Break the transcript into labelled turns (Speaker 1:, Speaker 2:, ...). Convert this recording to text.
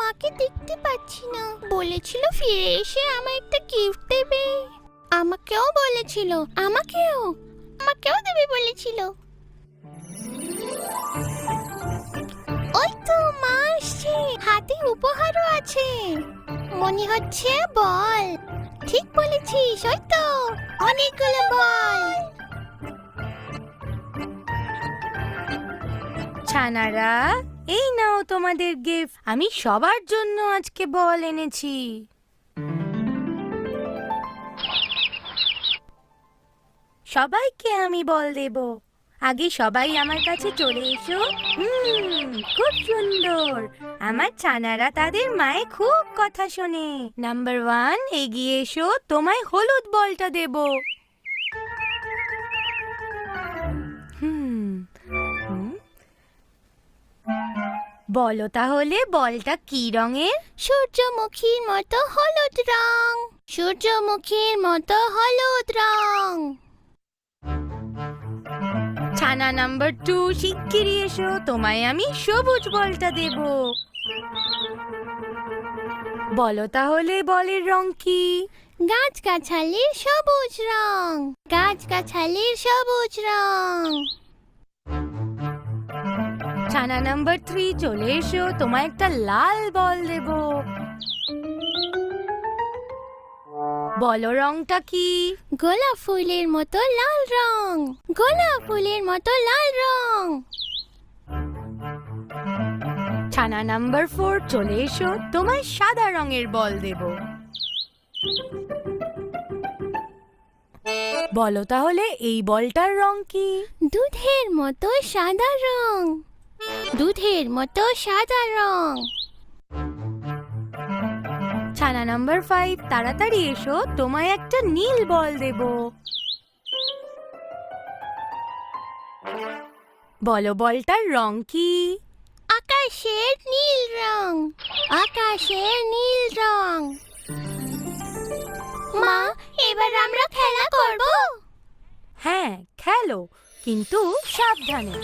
Speaker 1: মাকে দেখতে পাচ্ছি না। বলেছিল ফিরে এসে আমায় একটা গিফট দেবে। আমাকেও বলেছিল, আমাকেও দেবে বলেছিল। ওই তো মা আসছে, হাতে উপহারও আছে। মনে হচ্ছে বল। ঠিক বলেছিস, ওই তো অনেকগুলো বল।
Speaker 2: ছানারা, এই নাও তোমাদের গিফট। আমি সবার জন্য আজকে বল এনেছি। সবাইকে আমি বল দেব। আগে সবাই আমার কাছে চলে এসো। খুব সুন্দর। আমার ছানারা তাদের মায়ের খুব কথা শোনে। নাম্বার 1, এগিয়ে এসো, তোমায় হলুদ বলটা দেব। বলো তাহলে বলটা কি রঙের?
Speaker 1: সূর্যমুখীর মতো হলুদ রং। সূর্যমুখীর মতো হলুদ রং।
Speaker 2: ছানা নাম্বার 2, শিগগিরই এসো, তোমায় আমি সবুজ বলটা দেব। বলো তাহলে বলের রং কি?
Speaker 1: গাছগাছালির সবুজ রং। গাছগাছালির সবুজ রং।
Speaker 2: ছানা নাম্বার 3, চলে এসো, তোমায় একটা লাল বল দেব। বলো রংটা কি?
Speaker 1: গোলাপ ফুলের মতো লাল রং। গোলাপ ফুলের মতো লাল রং।
Speaker 2: ছানা নাম্বার 4, চলে এসো, তোমায় সাদা রঙের বল দেব। বলো তাহলে এই বলটার রং কি?
Speaker 1: দুধের মতো সাদা রং। দুধের মতো সাদা রং।
Speaker 2: ছানা নাম্বার 5, তাড়াতাড়ি এসো, তোমায় একটা নীল বল দেব। বলো বলটার রং কি?
Speaker 1: আকাশের নীল রং। আকাশের নীল রং। মা, এবার আমরা খেলা করব?
Speaker 2: হ্যাঁ, খেলো, কিন্তু সাবধানে।